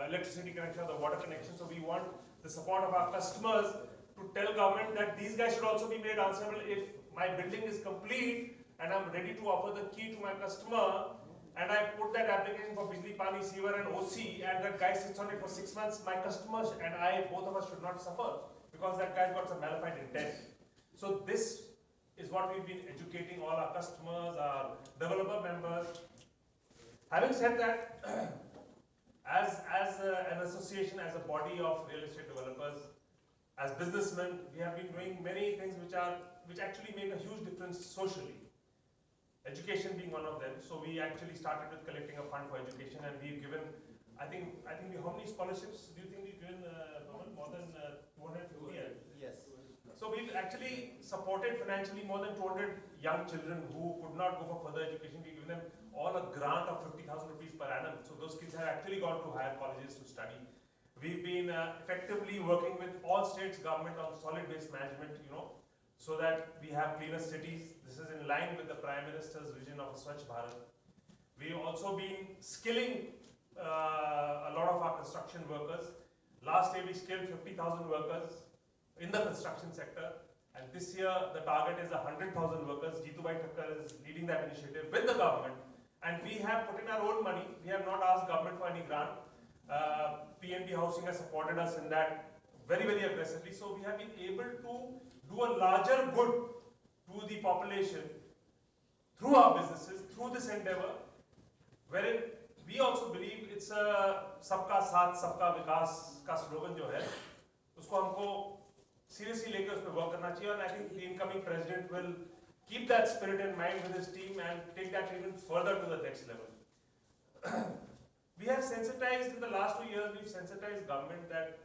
electricity connection or the water connection. So we want the support of our customers to tell government that these guys should also be made answerable if my building is complete and I'm ready to offer the key to my customer and I put that application for Bijli, Pani, Sewer and OC and that guy sits on it for 6 months, my customers and I, both of us should not suffer because that guy's got some malafide intent. So this is what we've been educating all our customers, our developer members. Having said that, as an association, as a body of real estate developers, as businessmen, we have been doing many things which actually make a huge difference socially. Education being one of them. So we actually started with collecting a fund for education, and we've given, I think how many scholarships do you think we've given, more than 250? Yes. So we've actually supported financially more than 200 young children who could not go for further education. We've given them all a grant of 50,000 rupees per annum. So those kids have actually gone to higher colleges to study. We've been effectively working with all states government on solid waste management, so that we have cleaner cities. This is in line with the Prime Minister's vision of a Swachh Bharat. We've also been skilling a lot of our construction workers. Last year we skilled 50,000 workers in the construction sector, and this year the target is 100,000 workers. Jeetubhai Thakkar is leading that initiative with the government, and we have put in our own money. We have not asked government for any grant. PNB Housing has supported us in that very, very aggressively. So we have been able to do a larger good to the population through our businesses, through this endeavor, wherein we also believe it's a सबका साथ सबका विकास का slogan जो है, उसको हमको seriously लेकर उस पर work करना चाहिए, and I think the incoming president will keep that spirit in mind with his team and take that even further to the next level. We have sensitized in the last 2 years. We've sensitized government that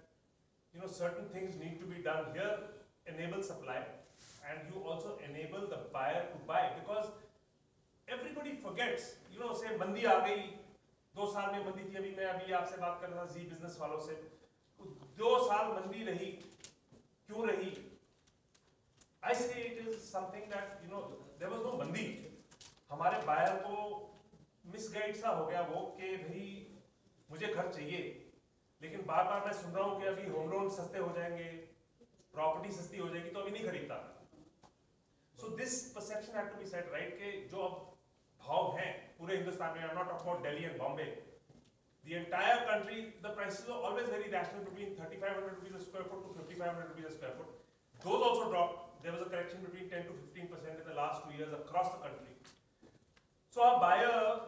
certain things need to be done here. Enable supply, and you also enable the buyer to buy, because everybody forgets. Say मंदी आ गई, 2 साल में मंदी थी. मैं अभी आपसे बात कर रहा था जी बिजनेस वालों से. 2 साल मंदी रही, क्यों रही? I say it is something that there was no मंदी. हमारे buyer को मिसगाइड सा हो गया वो कि भाई मुझे घर चाहिए, लेकिन बार बार मैं सुन रहा हूँ कि अभी होम लोन सस्ते हो जाएंगे, प्रॉपर्टी सस्ती हो जाएगी, तो अभी नहीं खरीदता. So this perception had to be set right कि जो अब भाव हैं पूरे हिंदुस्तान में, I am not talking about Delhi and Bombay, the entire country, the prices are always very rational between 3,500 rupees a square foot to 5,500 rupees a square foot. Those also dropped. There was a correction between 10 to 15% in the last 2 years across the country. So our buyer,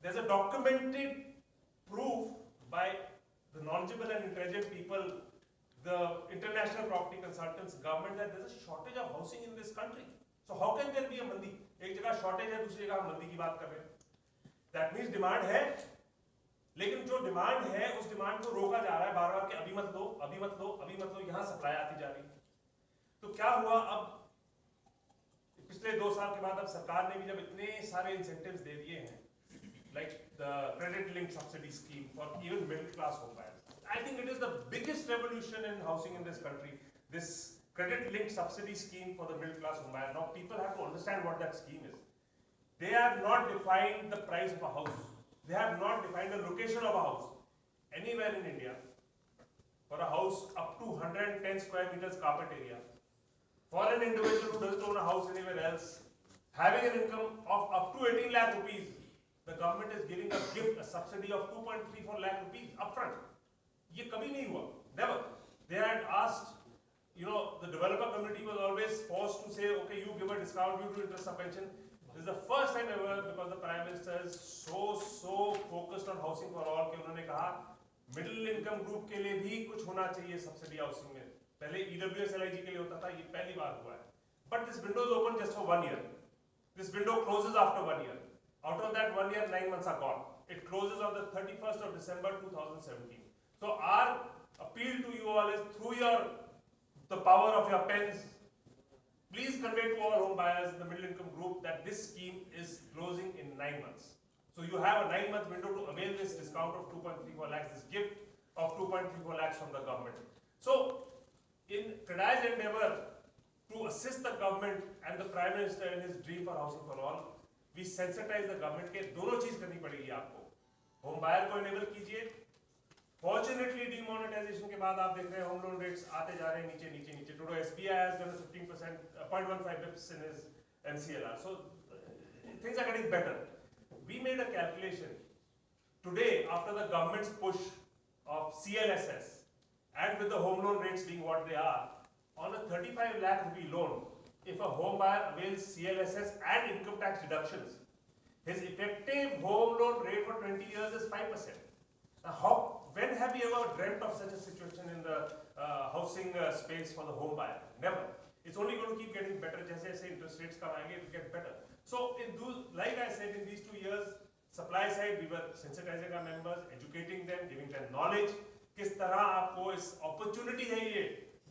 there's a documented proof by the knowledgeable and intelligent people, the international property consultants, government, that there's a shortage of housing in this country. So how can there be a mandi? एक जगह shortage है, दूसरी जगह हम मंदी की बात कर रहे हैं. That means demand है, लेकिन जो डिमांड है उस डिमांड को रोका जा रहा है बार बार कि अभी मत लो, अभी मत लो, अभी मत लो, यहाँ सप्लाई आती जा रही है. तो क्या हुआ, अब पिछले 2 साल के बाद अब सरकार ने भी जब इतने सारे इंसेंटिव्स दे दिए हैं, like the credit linked subsidy scheme for even middle class home buyers. I think it is the biggest revolution in housing in this country, this credit linked subsidy scheme for the middle class home buyer. Now people have to understand what that scheme is. They have not defined the price of a house. They have not defined the location of a house. Anywhere in India, for a house up to 110 square meters carpet area, for an individual who doesn't own a house anywhere else, having an income of up to 18 lakh rupees, the government is giving a gift, a subsidy of 2.34 lakh rupees upfront. ये कभी नहीं हुआ, never. They had asked, the developer community was always forced to say, okay, you give a discount, you do interest subvention. This is the first time ever, because the Prime Minister is so focused on housing for all, कि उन्होंने कहा middle income group के लिए भी कुछ होना चाहिए subsidy housing में. पहले EWS LIG के लिए होता था, ये पहली बार हुआ है. But this window is open just for 1 year. This window closes after 1 year. Out of that 1 year, 9 months are gone. It closes on the 31st of December 2017. So our appeal to you all is, through the power of your pens, please convey to all home buyers in the middle income group that this scheme is closing in 9 months. So you have a 9-month window to avail this discount of 2.34 lakhs, this gift of 2.34 lakhs from the government. So in CREDAI's endeavor to assist the government and the Prime Minister in his dream for housing for all, we sensitize the government के दोनों चीज करनी पड़ेगी आपको. Home buyer को enable कीजिए, Fortunately, demonetization के बाद आप देख रहे हैं home loan rates आते जा रहे हैं नीचे नीचे नीचे. Today SBI has done 15%, 0.15 bips in his MCLR. So things are getting better. We made a calculation today after the government's push of CLSS and with the home loan rates being what they are, on a 35 lakh rupee loan, if a home buyer avails CLSS and income tax deductions, his effective home loan rate for 20 years is 5%. Now, when have we ever dreamt of such a situation in the housing space for the home buyer? Never. It's only going to keep getting better. As interest rates come, it will get better. So, like I said, in these 2 years, supply side, we were sensitizing our members, educating them, giving them knowledge. किस तरह आपको इस opportunity है ये?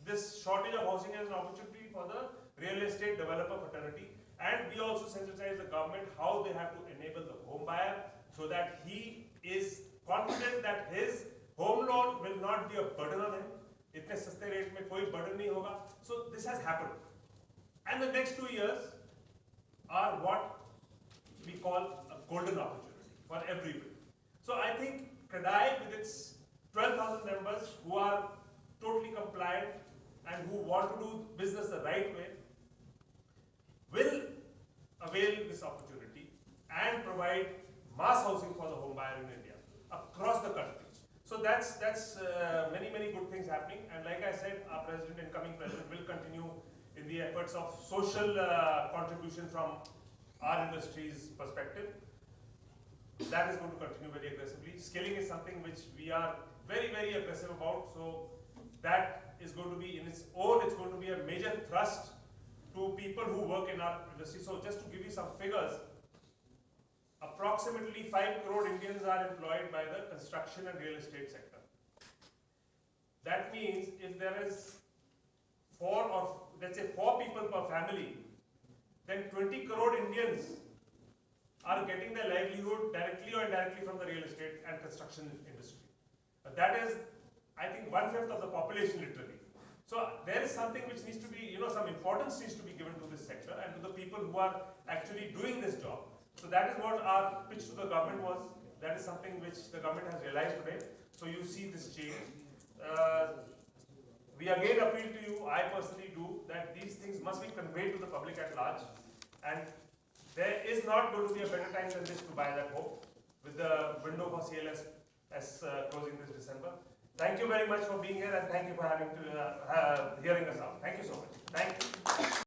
This shortage of housing is an opportunity for the real estate developer fraternity. And we also sensitize the government how they have to enable the home buyer so that he is confident that his home loan will not be a burden on him. इतने सस्ते rate में कोई burden नहीं होगा. So this has happened. And the next 2 years are what we call a golden opportunity for everybody. So I think CREDAI with its 12,000 members who are totally compliant and who want to do business the right way will avail this opportunity and provide mass housing for the home buyer in India across the country. So that's many good things happening. And like I said, our president, incoming president, will continue in the efforts of social contribution from our industry's perspective. That is going to continue very aggressively. Skilling is something which we are very aggressive about. So that is going to be in its own, it's going to be a major thrust to people who work in our industry. So just to give you some figures, approximately 5 crore Indians are employed by the construction and real estate sector. That means if there is 4 people per family, then 20 crore Indians are getting their livelihood directly or indirectly from the real estate and construction industry. That is, I think, 1/5 of the population literally. So there is something which needs to be, some importance needs to be given to this sector and to the people who are actually doing this job. So that is what our pitch to the government was. That is something which the government has realized today. So you see this change. We again appeal to you, I personally do, that these things must be conveyed to the public at large. And there is not going to be a better time than this to buy that home with the window for CLS as closing this December. Thank you very much for being here and thank you for hearing us out. Thank you so much. Thank you.